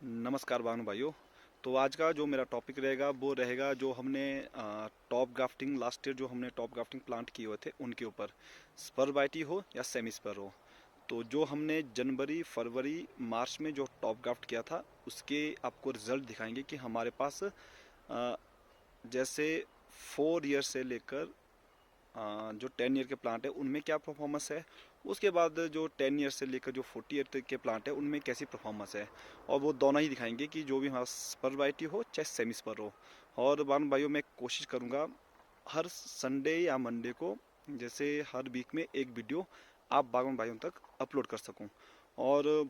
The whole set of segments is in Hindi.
नमस्कार बानु भाइयों। तो आज का जो मेरा टॉपिक रहेगा वो रहेगा जो हमने टॉप ग्राफ्टिंग लास्ट ईयर जो हमने टॉप ग्राफ्टिंग प्लांट किए हुए थे उनके ऊपर, स्पर वाइटी हो या सेमी स्पर हो। तो जो हमने जनवरी फरवरी मार्च में जो टॉप ग्राफ्ट किया था उसके आपको रिजल्ट दिखाएंगे कि हमारे पास जैसे 4 ईयर से लेकर जो 10 ईयर के प्लांट है उनमें क्या परफॉर्मेंस है, उसके बाद जो 10 ईयर से लेकर जो 40 ईयर तक के प्लांट है उनमें कैसी परफॉर्मेंस है। और वो दोनों ही दिखाएंगे कि जो भी हमारा स्पर वैरायटी हो चाहे सेमी स्पर हो। और बान भाइयों मैं कोशिश करूँगा हर संडे या मंडे को, जैसे हर वीक में एक वीडियो आप बागवान भाइयों तक अपलोड कर सकूं। और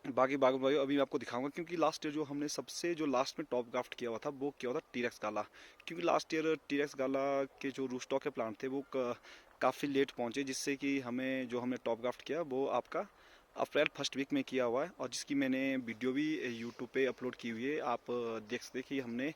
बाकी बागवान भाइयों अभी मैं आपको दिखाऊंगा, क्योंकि लास्ट ईयर जो हमने सबसे जो लास्ट में टॉप ग्राफ्ट किया हुआ था वो किया हुआ था टीरेक्स गाला। क्योंकि लास्ट ईयर टीरेक्स गाला के जो रूस्टॉक के प्लांट थे वो काफ़ी लेट पहुंचे, जिससे कि हमें जो हमने टॉप ग्राफ्ट किया वो आपका अप्रैल फर्स्ट वीक में किया हुआ है। और जिसकी मैंने वीडियो भी यूट्यूब पे अपलोड की हुई है, आप देख सकते हैं कि हमने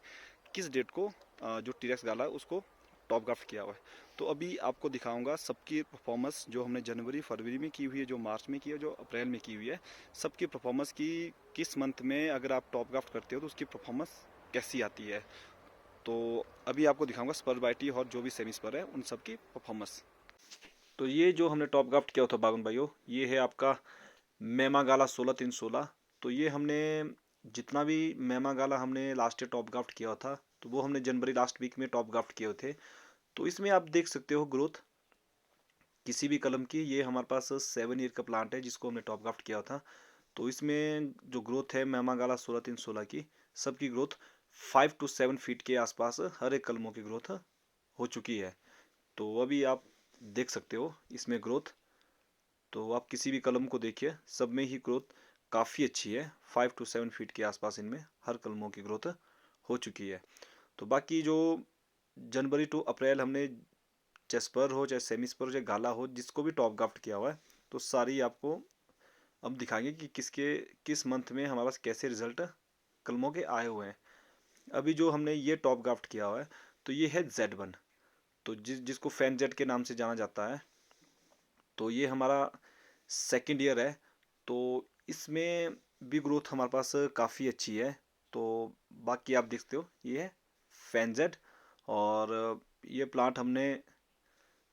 किस डेट को जो टीरेक्स गाला है उसको टॉप ग्राफ्ट किया हुआ है। तो अभी आपको दिखाऊंगा सबकी परफॉर्मेंस जो हमने जनवरी फरवरी में की हुई है, जो मार्च में की है, जो अप्रैल में की हुई है। सबकी परफॉर्मेंस की किस मंथ में अगर आप टॉप ग्राफ्ट करते हो तो उसकी परफॉर्मेंस कैसी आती है। तो अभी आपको दिखाऊंगा स्पर वाइटी और जो भी सेमी स्पर है उन सब की परफॉर्मेंस। तो ये जो हमने टॉप ग्राफ्ट किया होता बागन भाइयों, ये है आपका मेमा गाला 16-3-16। तो ये हमने जितना भी मेमा गाला हमने लास्ट ईयर टॉप ग्राफ्ट किया था तो वो हमने जनवरी लास्ट वीक में टॉप ग्राफ्ट किए थे। तो इसमें आप देख सकते हो ग्रोथ किसी भी कलम की। ये हमारे पास 7 ईयर का प्लांट है जिसको हमने टॉप ग्राफ्ट किया था। तो इसमें जो ग्रोथ है मेमागाला 16-3-16 की, सबकी ग्रोथ 5 to 7 फीट के आसपास हर एक कलमों की ग्रोथ हो चुकी है। तो अभी आप देख सकते हो इसमें ग्रोथ। तो आप किसी भी कलम को देखिए, सब में ही ग्रोथ काफ़ी अच्छी है। 5 to 7 फीट के आसपास इनमें हर कलमों की ग्रोथ हो चुकी है। तो बाकी जो जनवरी टू अप्रैल हमने चाहे स्पर हो चाहे सेमी स्पर हो चाहे गाला हो जिसको भी टॉप ग्राफ्ट किया हुआ है, तो सारी आपको अब दिखाएंगे कि किस मंथ में हमारे पास कैसे रिजल्ट कलमों के आए हुए हैं। अभी जो हमने ये टॉप ग्राफ्ट किया हुआ है तो ये है Z1। तो जिसको फैन जेड के नाम से जाना जाता है। तो ये हमारा सेकंड ईयर है। तो इसमें भी ग्रोथ हमारे पास काफ़ी अच्छी है। तो बाकी आप देखते हो ये है फैन जेड। और ये प्लांट हमने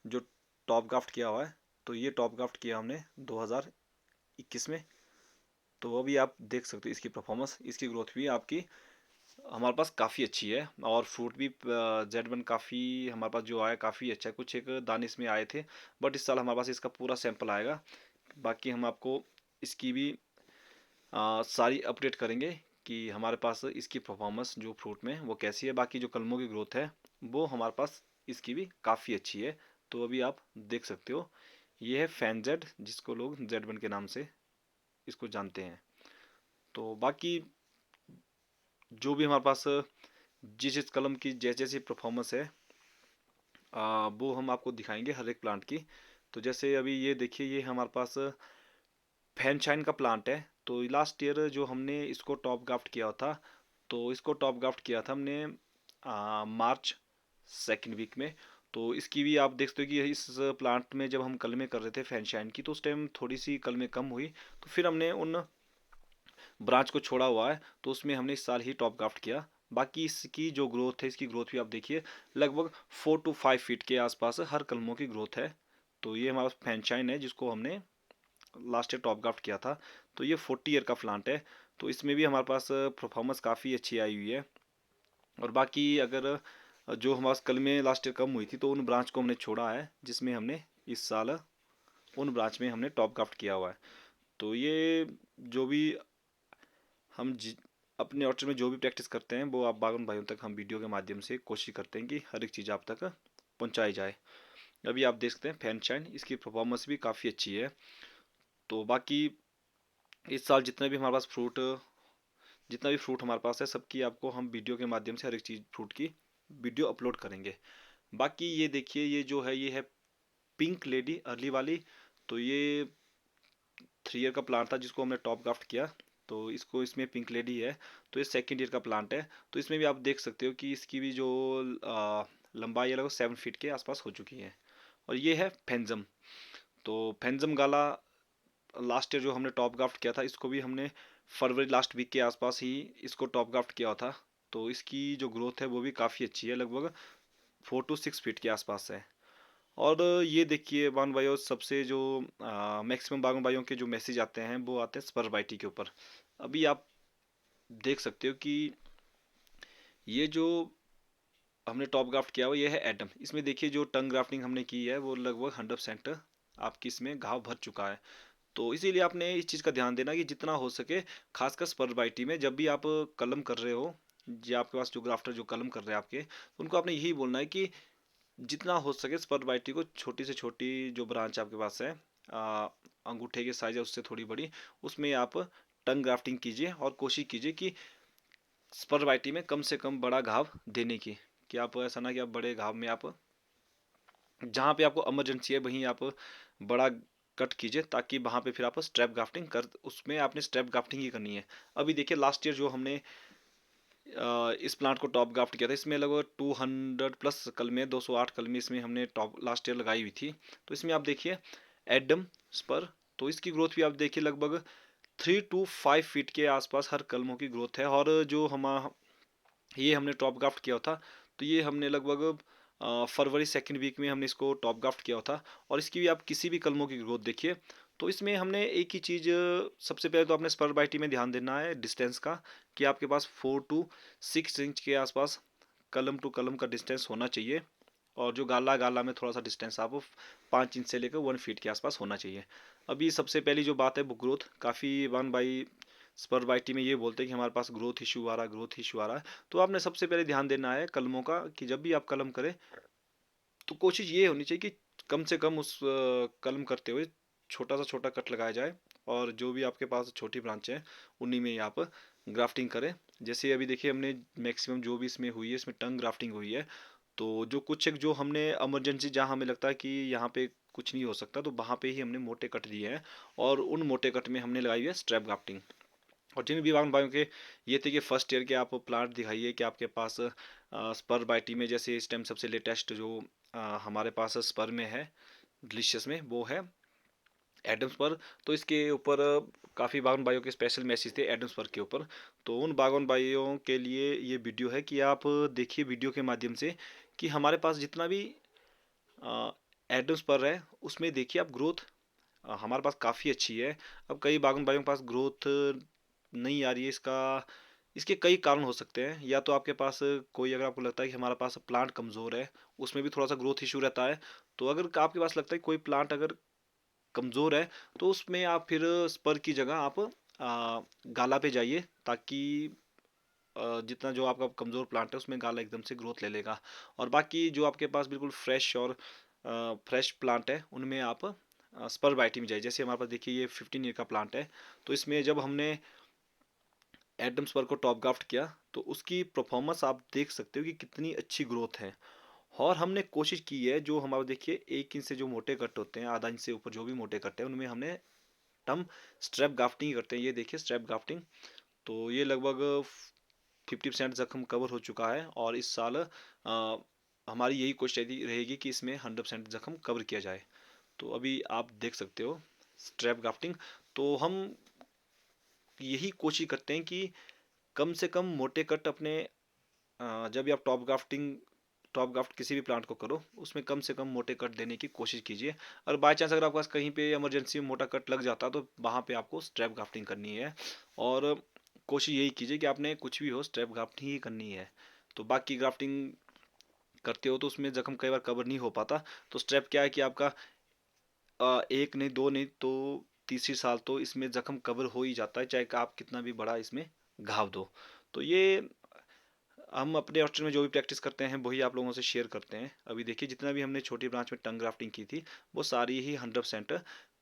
जो टॉप ग्राफ्ट किया हुआ है, तो ये टॉप ग्राफ्ट किया हमने 2021 में। तो अभी आप देख सकते हो इसकी परफॉर्मेंस, इसकी ग्रोथ भी आपकी हमारे पास काफ़ी अच्छी है। और फ्रूट भी Z1 काफ़ी हमारे पास जो आया काफ़ी अच्छा है। कुछ एक दाने इसमें आए थे, बट इस साल हमारे पास इसका पूरा सैंपल आएगा। बाकी हम आपको इसकी भी सारी अपडेट करेंगे कि हमारे पास इसकी परफॉर्मेंस जो फ्रूट में वो कैसी है। बाकी जो कलमों की ग्रोथ है वो हमारे पास इसकी भी काफ़ी अच्छी है। तो अभी आप देख सकते हो ये है फैन जेड, जिसको लोग Z1 के नाम से इसको जानते हैं। तो बाकी जो भी हमारे पास जिस कलम की जैसे जैसी परफॉर्मेंस है वो हम आपको दिखाएंगे हर एक प्लांट की। तो जैसे अभी ये देखिए, ये हमारे पास फैनशाइन का प्लांट है। तो लास्ट ईयर जो हमने इसको टॉप ग्राफ्ट किया था, तो इसको टॉप ग्राफ्ट किया था हमने मार्च सेकेंड वीक में। तो इसकी भी आप देख सकते हो कि इस प्लांट में जब हम कलमें कर रहे थे फैनशाइन की तो उस टाइम थोड़ी सी कलमें कम हुई। तो फिर हमने उन ब्रांच को छोड़ा हुआ है, तो उसमें हमने इस साल ही टॉप ग्राफ्ट किया। बाकी इसकी जो ग्रोथ है, इसकी ग्रोथ भी आप देखिए लगभग 4 to 5 फीट के आसपास हर कलमों की ग्रोथ है। तो ये हमारा फैनशाइन है जिसको हमने लास्ट ईयर टॉप ग्राफ्ट किया था। तो ये 40 ईयर का प्लांट है। तो इसमें भी हमारे पास परफॉर्मेंस काफ़ी अच्छी आई हुई है। और बाकी अगर जो हमारे पास कलमें लास्ट ईयर कम हुई थी तो उन ब्रांच को हमने छोड़ा है, जिसमें हमने इस साल उन ब्रांच में हमने टॉप ग्राफ्ट किया हुआ है। तो ये जो भी हम अपने ऑर्चर्ड में जो भी प्रैक्टिस करते हैं वो आप बागवान भाइयों तक हम वीडियो के माध्यम से कोशिश करते हैं कि हर एक चीज़ आप तक पहुंचाई जाए। अभी आप देख सकते हैं फैनशाइन, इसकी परफॉर्मेंस भी काफ़ी अच्छी है। तो बाकी इस साल जितना भी फ्रूट हमारे पास है सबकी आपको हम वीडियो के माध्यम से हर एक चीज़ फ्रूट की वीडियो अपलोड करेंगे। बाकी ये देखिए, ये जो है ये है पिंक लेडी अर्ली वाली। तो ये 3 ईयर का प्लांट था जिसको हमने टॉप ग्राफ्ट किया। तो इसको इसमें पिंक लेडी है। तो ये सेकेंड ईयर का प्लांट है। तो इसमें भी आप देख सकते हो कि इसकी भी जो लंबाई है लगभग 7 फीट के आसपास हो चुकी है। और ये है फेंजम। तो फेंजम गाला लास्ट ईयर जो हमने टॉप ग्राफ्ट किया था इसको भी हमने फरवरी लास्ट वीक के आसपास ही इसको टॉप ग्राफ्ट किया था। तो इसकी जो ग्रोथ है वो भी काफ़ी अच्छी है, लगभग 4 to 6 फीट के आसपास है। और ये देखिए बागवान भाइयों, सबसे जो मैक्सिमम बागवान भाइयों के जो मैसेज आते हैं वो आते हैं स्पर वाइटी के ऊपर। अभी आप देख सकते हो कि ये जो हमने टॉप ग्राफ्ट किया हुआ ये है एडम। इसमें देखिए जो टंग ग्राफ्टिंग हमने की है वो लगभग 100% आपकी इसमें घाव भर चुका है। तो इसीलिए आपने इस चीज़ का ध्यान देना कि जितना हो सके, खासकर स्पर वाइटी में जब भी आप कलम कर रहे हो, या आपके पास जो ग्राफ्टर जो कलम कर रहे हैं आपके, तो उनको आपने यही बोलना है कि जितना हो सके स्पर वाइटी को छोटी से छोटी जो ब्रांच आपके पास है, अंगूठे के साइज है उससे थोड़ी बड़ी, उसमें आप टंग ग्राफ्टिंग कीजिए और कोशिश कीजिए कि स्पर वाइटी में कम से कम बड़ा घाव देने की। कि आप ऐसा ना कि आप बड़े घाव में आप जहाँ पे आपको इमरजेंसी है वहीं आप बड़ा कट कीजिए, ताकि वहाँ पे फिर आप स्ट्रैप ग्राफ्टिंग कर, उसमें आपने स्ट्रैप ग्राफ्टिंग ही करनी है। अभी देखिए लास्ट ईयर जो हमने इस प्लांट को टॉप ग्राफ्ट किया था, इसमें लगभग 200+ कलमें, 208 कलमें इसमें हमने टॉप लास्ट ईयर लगाई हुई थी। तो इसमें आप देखिए एडम स्पर, तो इसकी ग्रोथ भी आप देखिए लगभग 3 to 5 फीट के आसपास हर कलमों की ग्रोथ है। और जो हम ये हमने टॉप ग्राफ्ट किया था, तो ये हमने लगभग फरवरी सेकेंड वीक में हमने इसको टॉप ग्राफ्ट किया था। और इसकी भी आप किसी भी कलमों की ग्रोथ देखिए, तो इसमें हमने एक ही चीज़, सबसे पहले तो आपने स्पर बाइटी में ध्यान देना है डिस्टेंस का, कि आपके पास 4 to 6 इंच के आसपास कलम टू कलम का डिस्टेंस होना चाहिए। और जो गाला गाला में थोड़ा सा डिस्टेंस आप 5 इंच से लेकर 1 फीट के आसपास होना चाहिए। अभी सबसे पहली जो बात है वो ग्रोथ, काफ़ी वन बाई स्पर वाइटी में ये बोलते हैं कि हमारे पास ग्रोथ इशू आ रहा है, ग्रोथ इशू आ रहा है। तो आपने सबसे पहले ध्यान देना है कलमों का, कि जब भी आप कलम करें तो कोशिश ये होनी चाहिए कि कम से कम उस कलम करते हुए छोटा सा छोटा कट लगाया जाए। और जो भी आपके पास छोटी ब्रांच है उन्हीं में ही आप ग्राफ्टिंग करें। जैसे अभी देखिए हमने मैक्सिमम जो भी इसमें हुई है, इसमें टंग ग्राफ्टिंग हुई है। तो जो कुछ एक जो हमने इमरजेंसी जहाँ हमें लगता है कि यहाँ पे कुछ नहीं हो सकता, तो वहाँ पे ही हमने मोटे कट दिए हैं। और उन मोटे कट में हमने लगाई है स्ट्रैप ग्राफ्टिंग। और जिन भी बागवान भाइयों के ये थे कि फर्स्ट ईयर के आप प्लांट दिखाइए कि आपके पास स्पर बाइटी में, जैसे इस टाइम सबसे लेटेस्ट जो हमारे पास स्पर में है, डिलीशियस में, वो है एडम्स पर। तो इसके ऊपर काफ़ी बागवान भाइयों के स्पेशल मैसेज थे एडम्स पर के ऊपर। तो उन बागवान भाइयों के लिए ये वीडियो है कि आप देखिए वीडियो के माध्यम से कि हमारे पास जितना भी एडम्स पर है उसमें देखिए आप ग्रोथ हमारे पास काफ़ी अच्छी है। अब कई बागवान भाइयों के पास ग्रोथ नहीं आ रही है, इसका इसके कई कारण हो सकते हैं। या तो आपके पास कोई, अगर आपको लगता है कि हमारा पास प्लांट कमज़ोर है, उसमें भी थोड़ा सा ग्रोथ इशू रहता है। तो अगर आपके पास लगता है कोई प्लांट अगर कमज़ोर है, तो उसमें आप फिर स्पर की जगह आप गाला पे जाइए, ताकि जितना जो आपका कमज़ोर प्लांट है उसमें गाला एकदम से ग्रोथ ले लेगा। और बाकी जो आपके पास बिल्कुल फ्रेश और फ्रेश प्लांट है उनमें आप स्पर वाइटी में जाइए। जैसे हमारे पास देखिए ये 15 ईयर का प्लांट है, तो इसमें जब हमने एडम स्पर को टॉप ग्राफ्ट किया तो उसकी परफॉर्मेंस आप देख सकते हो कि कितनी अच्छी ग्रोथ है। और हमने कोशिश की है, जो हमारे देखिए 1 इंच से जो मोटे कट होते हैं, आधा इंच से ऊपर जो भी मोटे कट है, उनमें हमने टम स्ट्रैप ग्राफ्टिंग करते हैं। ये देखिए स्ट्रैप ग्राफ्टिंग, तो ये लगभग 50% जख्म कवर हो चुका है। और इस साल हमारी यही कोशिश रहेगी कि इसमें 100% जख्म कवर किया जाए। तो अभी आप देख सकते हो स्ट्रैप ग्राफ्टिंग। तो हम यही कोशिश करते हैं कि कम से कम मोटे कट अपने जब भी आप टॉप ग्राफ्ट किसी भी प्लांट को करो, उसमें कम से कम मोटे कट देने की कोशिश कीजिए। और बाय चांस अगर आपके पास कहीं पे इमरजेंसी में मोटा कट लग जाता तो वहाँ पे आपको स्ट्रैप ग्राफ्टिंग करनी है। और कोशिश यही कीजिए कि आपने कुछ भी हो स्ट्रैप ग्राफ्टिंग ही करनी है। तो बाकी ग्राफ्टिंग करते हो तो उसमें जख्म कई बार कवर नहीं हो पाता। तो स्ट्रैप क्या है कि आपका एक नहीं, दो नहीं, तो तीसरी साल तो इसमें जख्म कवर हो ही जाता है, चाहे आप कितना भी बड़ा इसमें घाव दो। तो ये हम अपने हॉस्टल में जो भी प्रैक्टिस करते हैं वही आप लोगों से शेयर करते हैं। अभी देखिए जितना भी हमने छोटी ब्रांच में टंग ग्राफ्टिंग की थी वो सारी ही 100%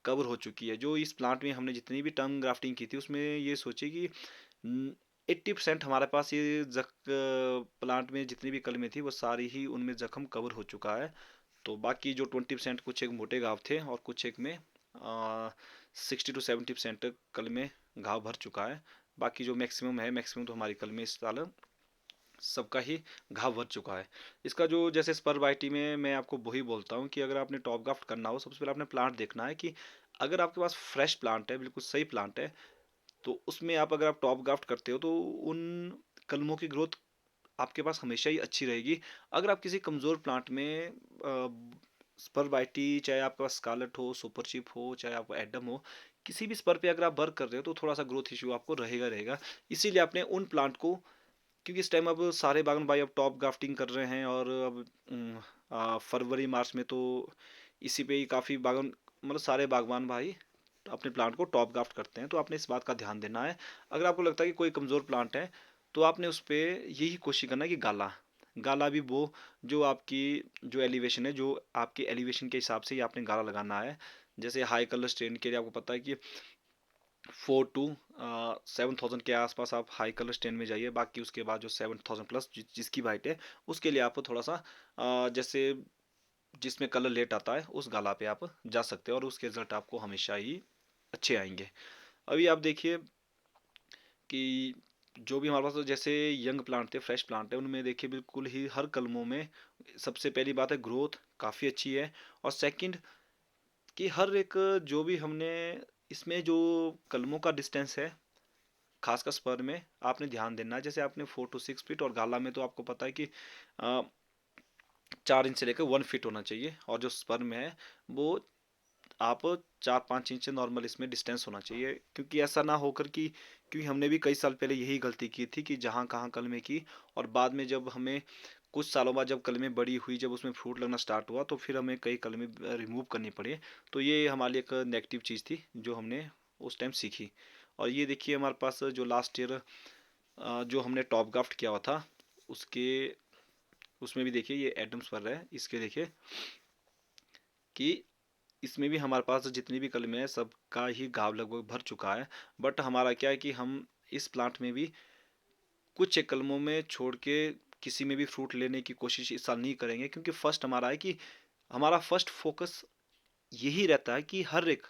कवर हो चुकी है। जो इस प्लांट में हमने जितनी भी टंग ग्राफ्टिंग की थी उसमें ये सोचिए कि 80% हमारे पास ये प्लांट में जितनी भी कलमें थी वो सारी ही उनमें जख्म कवर हो चुका है। तो बाकी जो 20% कुछ एक मोटे घाव थे और कुछ एक में 60 to 70% कल में घाव भर चुका है। बाकी जो मैक्सिमम है, मैक्सिमम तो हमारी कल में इस साल सबका ही घाव भर चुका है। इसका जो जैसे स्पर वाइटी में मैं आपको वही बोलता हूँ कि अगर आपने टॉप ग्राफ्ट करना हो, सबसे पहले आपने प्लांट देखना है कि अगर आपके पास फ्रेश प्लांट है, बिल्कुल सही प्लांट है, तो उसमें आप अगर आप टॉप ग्राफ्ट करते हो तो उन कलमों की ग्रोथ आपके पास हमेशा ही अच्छी रहेगी। अगर आप किसी कमज़ोर प्लांट में स्पर चाहे आपके पास स्कारलेट हो, सुपरचिप हो, चाहे आपको एडम हो, किसी भी स्पर पे अगर आप वर्क कर रहे हो तो थोड़ा सा ग्रोथ इशू आपको रहेगा रहेगा। इसीलिए आपने उन प्लांट को, क्योंकि इस टाइम अब सारे बागवान भाई अब टॉप ग्राफ्टिंग कर रहे हैं, और अब फरवरी मार्च में तो इसी पे ही काफ़ी बागवान, मतलब सारे बागवान भाई अपने प्लांट को टॉप ग्राफ्ट करते हैं। तो आपने इस बात का ध्यान देना है। अगर आपको लगता है कि कोई कमज़ोर प्लांट है तो आपने उस पर यही कोशिश करना है कि गाला गाला भी वो जो आपकी जो एलिवेशन है, जो आपकी एलिवेशन के हिसाब से ही आपने गाला लगाना है। जैसे हाई कलर स्ट्रेन के लिए आपको पता है कि 4 to 7,000 के आसपास आप हाई कलर स्ट्रेन में जाइए। बाकी उसके बाद जो 7,000 प्लस जिसकी वाइट है उसके लिए आपको थोड़ा सा जैसे जिसमें कलर लेट आता है उस गाला पे आप जा सकते हो, और उसके रिजल्ट आपको हमेशा ही अच्छे आएंगे। अभी आप देखिए कि जो भी हमारे पास तो जैसे यंग प्लांट थे, फ्रेश प्लांट है, उनमें देखिए बिल्कुल ही हर कलमों में सबसे पहली बात है ग्रोथ काफ़ी अच्छी है। और सेकंड कि हर एक जो भी हमने इसमें जो कलमों का डिस्टेंस है, खासकर स्पर में आपने ध्यान देना है। जैसे आपने 4 to 6 फीट, और गाला में तो आपको पता है कि 4 इंच से लेकर 1 फीट होना चाहिए, और जो स्पर में है वो आप 4-5 इंच से नॉर्मल इसमें डिस्टेंस होना चाहिए। क्योंकि ऐसा ना होकर कि, क्योंकि हमने भी कई साल पहले यही गलती की थी कि जहाँ कहाँ कलमें की, और बाद में जब हमें कुछ सालों बाद जब कलमें बड़ी हुई, जब उसमें फ्रूट लगना स्टार्ट हुआ, तो फिर हमें कई कलमें रिमूव करनी पड़ी। तो ये हमारे लिए एक नेगेटिव चीज़ थी जो हमने उस टाइम सीखी। और ये देखिए हमारे पास जो लास्ट ईयर जो हमने टॉप ग्राफ्ट किया हुआ था, उसके उसमें भी देखिए ये एडम्स पर है, इसके देखिए कि इसमें भी हमारे पास जितनी भी कलमें हैं सबका ही घाव लगभग भर चुका है। बट हमारा क्या है कि हम इस प्लांट में भी कुछ एक कलमों में छोड़ के किसी में भी फ्रूट लेने की कोशिश इस साल नहीं करेंगे, क्योंकि फर्स्ट हमारा है कि हमारा फर्स्ट फोकस यही रहता है कि हर एक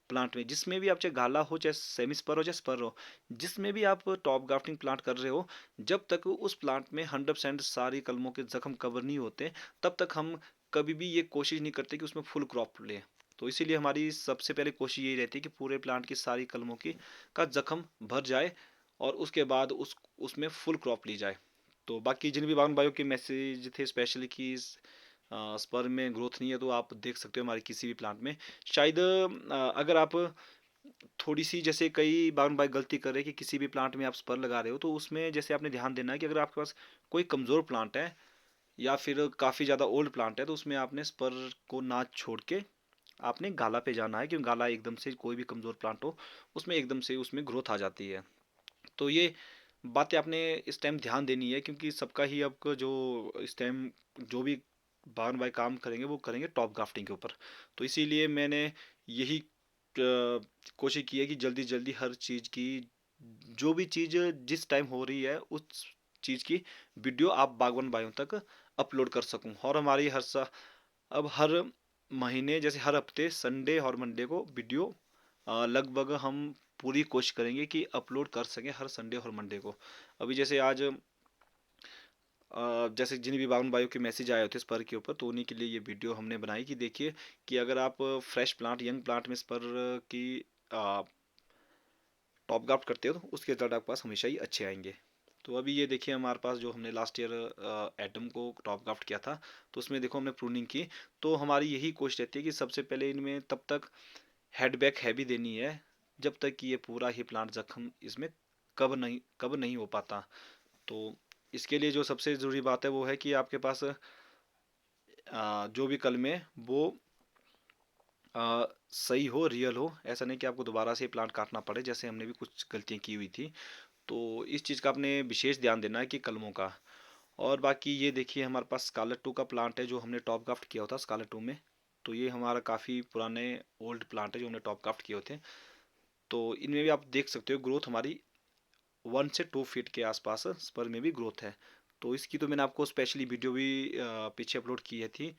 प्लांट में, जिसमें भी आप चाहे गाला हो, चाहे सेमी स्पर हो, चाहे स्पर हो, जिसमें भी आप टॉप ग्राफ्टिंग प्लांट कर रहे हो, जब तक उस प्लांट में 100% सारी कलमों के जख्म कवर नहीं होते, तब तक हम कभी भी ये कोशिश नहीं करते कि उसमें फुल क्रॉप ले। तो इसीलिए हमारी सबसे पहले कोशिश यही रहती है कि पूरे प्लांट की सारी कलमों की का जख्म भर जाए, और उसके बाद उसमें फुल क्रॉप ली जाए। तो बाकी जिन भी बागवान भाइयों के मैसेज थे स्पेशली कि स्पर में ग्रोथ नहीं है, तो आप देख सकते हो हमारे किसी भी प्लांट में। शायद अगर आप थोड़ी सी, जैसे कई बागवान भाई गलती कर रहे हैं कि किसी भी प्लांट में आप स्पर लगा रहे हो, तो उसमें जैसे आपने ध्यान देना है कि अगर आपके पास कोई कमज़ोर प्लांट है या फिर काफ़ी ज़्यादा ओल्ड प्लांट है, तो उसमें आपने स्पर को ना छोड़ के आपने गाला पे जाना है, क्योंकि गाला एकदम से कोई भी कमज़ोर प्लांट हो उसमें एकदम से उसमें ग्रोथ आ जाती है। तो ये बातें आपने इस टाइम ध्यान देनी है, क्योंकि सबका ही आपको जो इस टाइम जो भी बागवान भाई काम करेंगे वो करेंगे टॉप ग्राफ्टिंग के ऊपर। तो इसीलिए मैंने यही कोशिश की है कि जल्दी जल्दी हर चीज़ की, जो भी चीज़ जिस टाइम हो रही है उस चीज़ की वीडियो आप बागवान भाइयों तक अपलोड कर सकूं। और हमारी अब हर महीने, जैसे हर हफ्ते संडे और मंडे को वीडियो लगभग हम पूरी कोशिश करेंगे कि अपलोड कर सकें हर संडे और मंडे को। अभी जैसे आज जैसे जिन भी बावन भाइयों के मैसेज आए होते स्पर के ऊपर, तो उन्हीं के लिए ये वीडियो हमने बनाई कि देखिए कि अगर आप फ्रेश प्लांट, यंग प्लांट में स्पर की टॉप ग्राफ्ट करते हो तो उसके रिजल्ट आपके पास हमेशा ही अच्छे आएंगे। तो अभी ये देखिए हमारे पास जो हमने लास्ट ईयर एटम को टॉप ग्राफ्ट किया था, तो उसमें देखो हमने प्रूनिंग की। तो हमारी यही कोशिश रहती है कि सबसे पहले इनमें तब तक हेडबैक हैवी देनी है जब तक कि ये पूरा ही प्लांट जख्म इसमें कब नहीं हो पाता। तो इसके लिए जो सबसे ज़रूरी बात है वो है कि आपके पास जो भी कलमे वो सही हो, रियल हो। ऐसा नहीं कि आपको दोबारा से प्लांट काटना पड़े, जैसे हमने भी कुछ गलतियाँ की हुई थी। तो इस चीज़ का आपने विशेष ध्यान देना है कि कलमों का। और बाकी ये देखिए हमारे पास स्कारलेट 2 का प्लांट है जो हमने टॉप ग्राफ्ट किया होता स्कारलेट 2 में। तो ये हमारा काफ़ी पुराने ओल्ड प्लांट है जो हमने टॉप ग्राफ्ट किए होते हैं। तो इनमें भी आप देख सकते हो ग्रोथ हमारी 1 से 2 फीट के आसपास स्पर में भी ग्रोथ है। तो इसकी तो मैंने आपको स्पेशली वीडियो भी पीछे अपलोड की है थी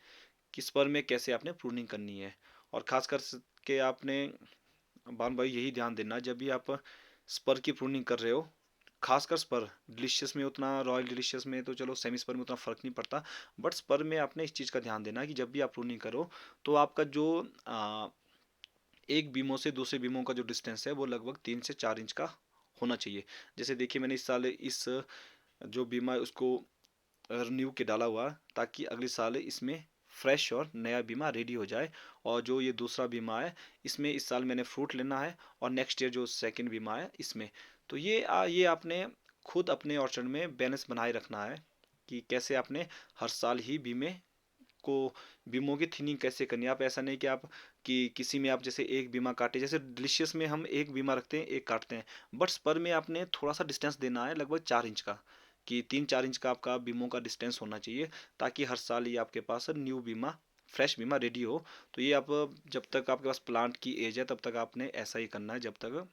कि स्पर में कैसे आपने प्रूनिंग करनी है। और खासकर के आपने बान भाई यही ध्यान देना जब भी आप स्पर की प्रूनिंग कर रहे हो, खासकर स्पर डिलीशियस में उतना, रॉयल डिलीशियस में तो चलो सेमी स्पर में उतना फ़र्क नहीं पड़ता, बट स्पर में आपने इस चीज़ का ध्यान देना कि जब भी आप प्रूनिंग करो तो आपका जो एक बीमों से दूसरे बीमों का जो डिस्टेंस है वो लगभग 3 से 4 इंच का होना चाहिए। जैसे देखिए मैंने इस साल इस जो बीमा है उसको रिन्यू के डाला हुआ, ताकि अगले साल इसमें फ्रेश और नया बीमा रेडी हो जाए। और जो ये दूसरा बीमा है इसमें इस साल मैंने फ्रूट लेना है, और नेक्स्ट ईयर जो सेकंड बीमा है इसमें। तो ये आपने खुद अपने ऑर्चर्ड में बैलेंस बनाए रखना है कि कैसे आपने हर साल ही बीमे को बीमों की थिनिंग कैसे करनी है। आप ऐसा नहीं कि आप कि किसी में आप जैसे एक बीमा काटे, जैसे डिलीशियस में हम एक बीमा रखते हैं एक काटते हैं, बट स्पर में आपने थोड़ा सा डिस्टेंस देना है, लगभग 4 इंच का, कि 3-4 इंच का आपका बीमों का डिस्टेंस होना चाहिए, ताकि हर साल ये आपके पास न्यू बीमा फ्रेश बीमा रेडी हो। तो ये आप जब तक आपके पास प्लांट की एज है तब तक आपने ऐसा ही करना है, जब तक,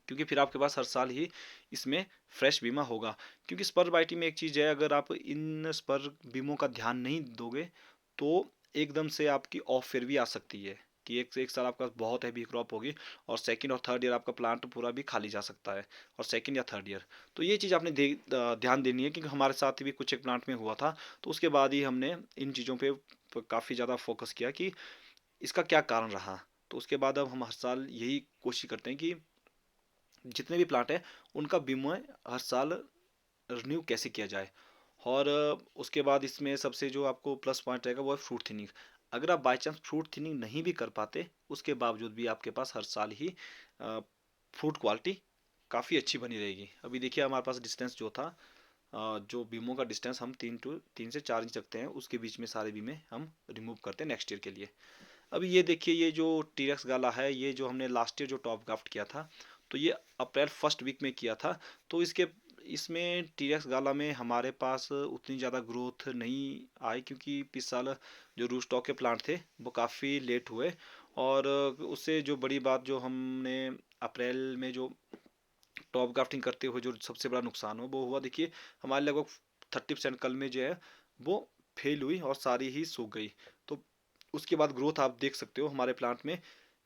क्योंकि फिर आपके पास हर साल ही इसमें फ्रेश बीमा होगा। क्योंकि स्पर बाइटी में एक चीज़ है, अगर आप इन स्पर बीमों का ध्यान नहीं दोगे तो एकदम से आपकी ऑफ फेयर भी आ सकती है, कि एक से एक साल आपका बहुत हैवी क्रॉप होगी, और सेकंड और थर्ड ईयर आपका प्लांट पूरा भी खाली जा सकता है, और सेकंड या थर्ड ईयर। तो ये चीज़ आपने ध्यान देनी है, क्योंकि हमारे साथ भी कुछ एक प्लांट में हुआ था। तो उसके बाद ही हमने इन चीज़ों पे काफ़ी ज़्यादा फोकस किया कि इसका क्या कारण रहा। तो उसके बाद अब हम हर साल यही कोशिश करते हैं कि जितने भी प्लांट हैं उनका बीमा हर साल रिन्यू कैसे किया जाए। और उसके बाद इसमें सबसे जो आपको प्लस पॉइंट रहेगा वो है फ्रूट थिनिंग। अगर आप बाई चांस फ्रूट थिनिंग नहीं भी कर पाते, उसके बावजूद भी आपके पास हर साल ही फ्रूट क्वालिटी काफ़ी अच्छी बनी रहेगी। अभी देखिए हमारे पास डिस्टेंस जो था, जो बीमों का डिस्टेंस हम 3 से 4 इंच रखते हैं, उसके बीच में सारे बीमे हम रिमूव करते हैं नेक्स्ट ईयर के लिए। अभी ये देखिए, ये जो टीरेक्स गाला है, ये जो हमने लास्ट ईयर जो टॉप ग्राफ्ट किया था, तो ये अप्रैल फर्स्ट वीक में किया था। तो इसमें टीरेक्स गाला में हमारे पास उतनी ज़्यादा ग्रोथ नहीं आई, क्योंकि इस साल जो रूस्टॉक के प्लांट थे वो काफ़ी लेट हुए। और उससे जो बड़ी बात जो हमने अप्रैल में जो टॉप ग्राफ्टिंग करते हुए जो सबसे बड़ा नुकसान हो वो हुआ, देखिए हमारे लगभग 30% कल में जो है वो फेल हुई और सारी ही सूख गई। तो उसके बाद ग्रोथ आप देख सकते हो हमारे प्लांट में,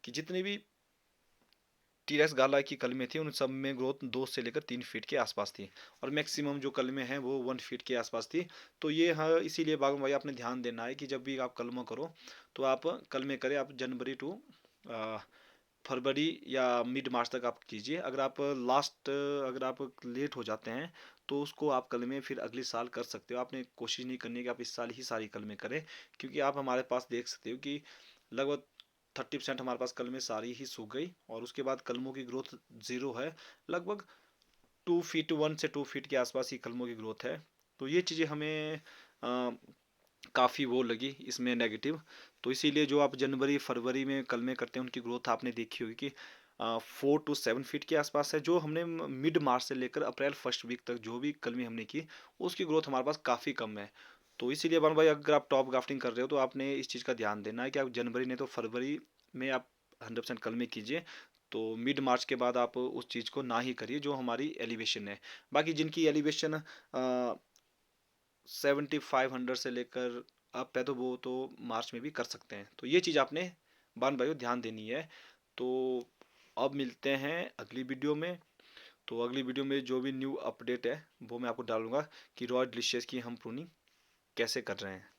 कि जितने भी टीरेक्स गाला की कलमें थी उन सब में ग्रोथ 2 से लेकर 3 फीट के आसपास थी, और मैक्सिमम जो कलमें हैं वो 1 फीट के आसपास थी। तो ये हाँ, इसीलिए बागवान भाई आपने ध्यान देना है कि जब भी आप कलमा करो तो आप कलमे करें, आप जनवरी टू फरवरी या मिड मार्च तक आप कीजिए। अगर आप लेट हो जाते हैं तो उसको आप कलमे फिर अगले साल कर सकते हो। आपने कोशिश नहीं करनी है कि आप इस साल ही सारी कलमे करें, क्योंकि आप हमारे पास देख सकते हो कि लगभग 30% हमारे पास कलमें सारी ही सूख गई, और उसके बाद कलमों की ग्रोथ ज़ीरो है। लगभग 2 फीट 1 से 2 फीट के आसपास ही कलमों की ग्रोथ है। तो ये चीज़ें हमें काफ़ी वो लगी इसमें नेगेटिव। तो इसीलिए जो आप जनवरी फरवरी में कलमे करते हैं उनकी ग्रोथ आपने देखी होगी कि 4 to 7 फीट के आसपास है। जो हमने मिड मार्च से लेकर अप्रैल फर्स्ट वीक तक जो भी कलमी हमने की, उसकी ग्रोथ हमारे पास काफ़ी कम है। तो इसीलिए बन भाई, अगर आप टॉप ग्राफ्टिंग कर रहे हो तो आपने इस चीज़ का ध्यान देना है कि आप जनवरी नहीं तो फरवरी में आप 100% कलमी कीजिए। तो मिड मार्च के बाद आप उस चीज़ को ना ही करिए जो हमारी एलिवेशन है। बाकी जिनकी एलिवेशन 7500 से लेकर अप है तो वो तो मार्च में भी कर सकते हैं। तो ये चीज़ आपने बान भाइयों ध्यान देनी है। तो अब मिलते हैं अगली वीडियो में। तो अगली वीडियो में जो भी न्यू अपडेट है वो मैं आपको डालूंगा कि रॉयल डिलीशियस की हम प्रूनिंग कैसे कर रहे हैं।